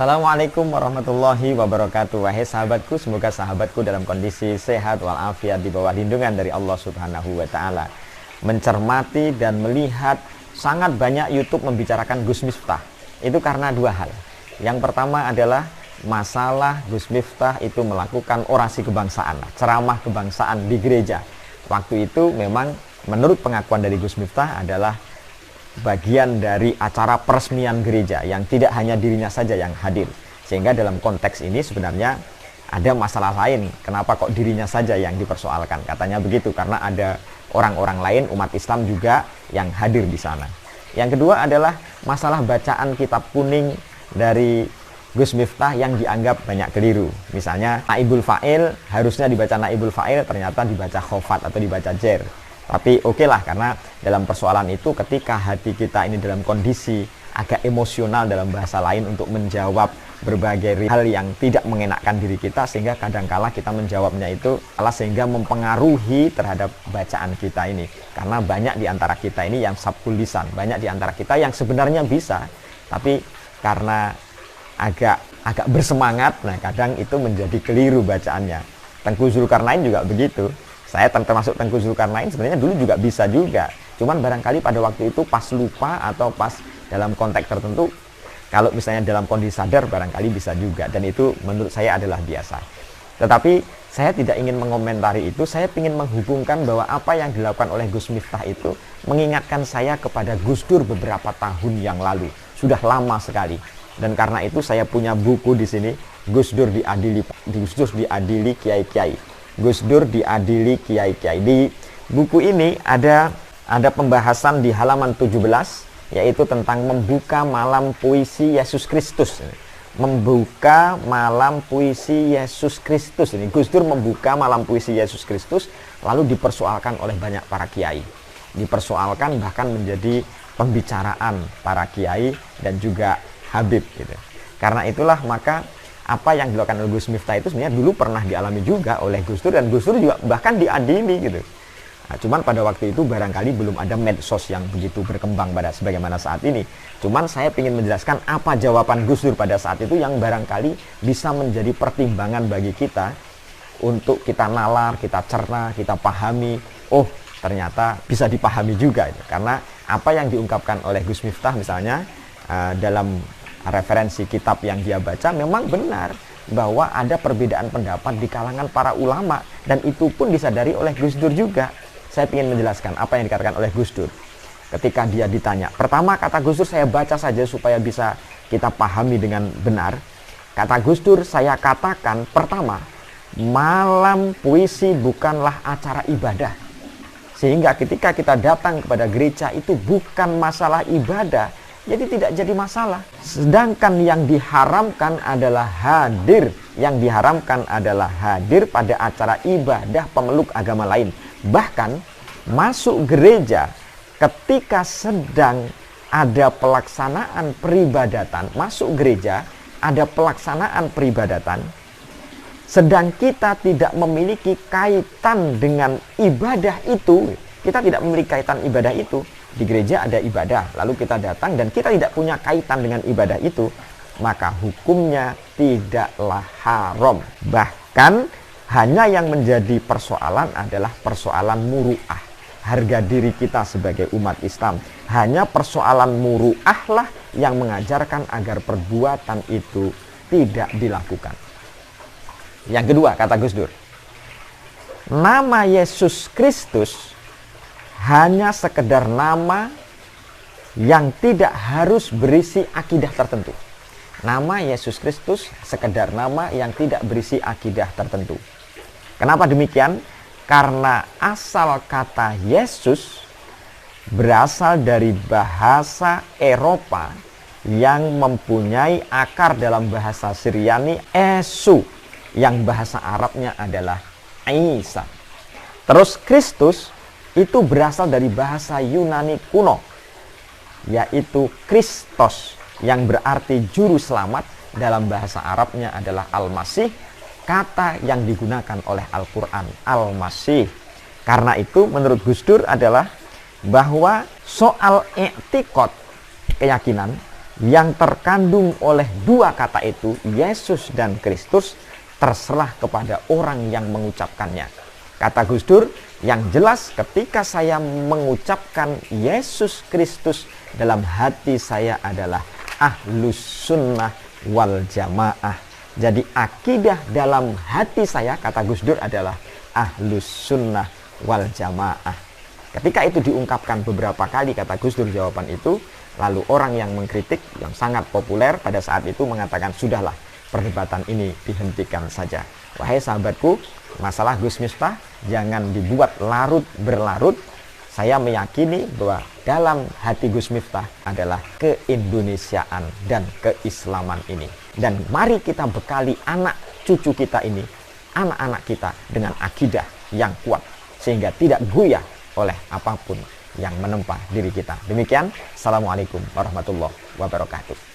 Assalamualaikum warahmatullahi wabarakatuh. Wahai sahabatku, semoga sahabatku dalam kondisi sehat walafiat di bawah lindungan dari Allah Subhanahu wa taala. Mencermati dan melihat sangat banyak YouTube membicarakan Gus Miftah. Itu karena dua hal. Yang pertama adalah masalah Gus Miftah itu melakukan orasi kebangsaan, ceramah kebangsaan di gereja. Waktu itu memang menurut pengakuan dari Gus Miftah adalah bagian dari acara peresmian gereja yang tidak hanya dirinya saja yang hadir, sehingga dalam konteks ini sebenarnya ada masalah lain. Kenapa kok dirinya saja yang dipersoalkan? Katanya begitu, karena ada orang-orang lain umat Islam juga yang hadir di sana. Yang kedua adalah masalah bacaan kitab kuning dari Gus Miftah yang dianggap banyak keliru. Misalnya naibul fa'il harusnya dibaca naibul fa'il, ternyata dibaca khofat atau dibaca jer. Tapi oke lah, karena dalam persoalan itu ketika hati kita ini dalam kondisi agak emosional dalam bahasa lain untuk menjawab berbagai hal yang tidak mengenakkan diri kita, sehingga kadangkala kita menjawabnya itu sehingga mempengaruhi terhadap bacaan kita ini. Karena banyak di antara kita ini yang sabkul lisan, banyak di antara kita yang sebenarnya bisa, tapi karena agak bersemangat, nah kadang itu menjadi keliru bacaannya. Tengku Zulkarnain juga begitu. Saya termasuk Tengku Zulkarnain sebenarnya dulu juga bisa juga. Cuman barangkali pada waktu itu pas lupa atau pas dalam konteks tertentu, kalau misalnya dalam kondisi sadar barangkali bisa juga. Dan itu menurut saya adalah biasa. Tetapi saya tidak ingin mengomentari itu. Saya ingin menghubungkan bahwa apa yang dilakukan oleh Gus Miftah itu mengingatkan saya kepada Gus Dur beberapa tahun yang lalu. Sudah lama sekali. Dan karena itu saya punya buku di sini, Gus Dur diadili kiai-kiai. Gus Dur diadili kiai-kiai. Di buku ini ada pembahasan di halaman 17, yaitu tentang membuka malam puisi Yesus Kristus. Membuka malam puisi Yesus Kristus. Ini Gus Dur membuka malam puisi Yesus Kristus, lalu dipersoalkan oleh banyak para kiai. Dipersoalkan bahkan menjadi pembicaraan para kiai dan juga Habib gitu. Karena itulah maka apa yang dilakukan oleh Gus Miftah itu sebenarnya dulu pernah dialami juga oleh Gus Dur, dan Gus Dur juga bahkan diadili gitu. Nah, cuman pada waktu itu barangkali belum ada medsos yang begitu berkembang pada sebagaimana saat ini. Cuman saya ingin menjelaskan apa jawaban Gus Dur pada saat itu yang barangkali bisa menjadi pertimbangan bagi kita untuk kita nalar, kita cerna, kita pahami. Oh, ternyata bisa dipahami juga itu. Karena apa yang diungkapkan oleh Gus Miftah misalnya dalam referensi kitab yang dia baca memang benar bahwa ada perbedaan pendapat di kalangan para ulama, dan itu pun disadari oleh Gus Dur juga. Saya ingin menjelaskan apa yang dikatakan oleh Gus Dur ketika dia ditanya. Pertama kata Gus Dur, saya baca saja supaya bisa kita pahami dengan benar. Kata Gus Dur, saya katakan pertama, malam puisi bukanlah acara ibadah, sehingga ketika kita datang kepada gereja itu bukan masalah ibadah, jadi tidak jadi masalah. Sedangkan yang diharamkan adalah hadir. Yang diharamkan adalah hadir pada acara ibadah pemeluk agama lain. Bahkan masuk gereja ketika sedang ada pelaksanaan peribadatan. Masuk gereja ada pelaksanaan peribadatan, sedang kita tidak memiliki kaitan dengan ibadah itu. Kita tidak memiliki kaitan ibadah itu. Di gereja ada ibadah, lalu kita datang dan kita tidak punya kaitan dengan ibadah itu, maka hukumnya tidaklah haram. Bahkan hanya yang menjadi persoalan adalah persoalan muru'ah, harga diri kita sebagai umat Islam. Hanya persoalan muru'ah lah yang mengajarkan agar perbuatan itu tidak dilakukan. Yang kedua, kata Gus Dur, nama Yesus Kristus hanya sekedar nama yang tidak harus berisi akidah tertentu. Nama Yesus Kristus sekedar nama yang tidak berisi akidah tertentu. Kenapa demikian? Karena asal kata Yesus berasal dari bahasa Eropa yang mempunyai akar dalam bahasa Syriani Esu, yang bahasa Arabnya adalah Isa. Terus Kristus itu berasal dari bahasa Yunani kuno, yaitu Kristos, yang berarti juru selamat. Dalam bahasa Arabnya adalah Al-Masih, kata yang digunakan oleh Al-Quran, Al-Masih. Karena itu menurut Gus Dur adalah bahwa soal i'tiqad, keyakinan, yang terkandung oleh dua kata itu, Yesus dan Kristus, terserah kepada orang yang mengucapkannya. Kata Gus Dur, yang jelas ketika saya mengucapkan Yesus Kristus, dalam hati saya adalah Ahlus Sunnah wal Jamaah. Jadi akidah dalam hati saya, kata Gus Dur, adalah Ahlus Sunnah wal Jamaah. Ketika itu diungkapkan beberapa kali, kata Gus Dur, jawaban itu, lalu orang yang mengkritik, yang sangat populer pada saat itu, mengatakan, sudahlah, perdebatan ini dihentikan saja. Wahai sahabatku, masalah Gus Miftah jangan dibuat larut berlarut. Saya meyakini bahwa dalam hati Gus Miftah adalah keindonesiaan dan keislaman ini. Dan mari kita bekali anak cucu kita ini, anak-anak kita, dengan akidah yang kuat, sehingga tidak goyah oleh apapun yang menempa diri kita. Demikian, Assalamualaikum warahmatullahi wabarakatuh.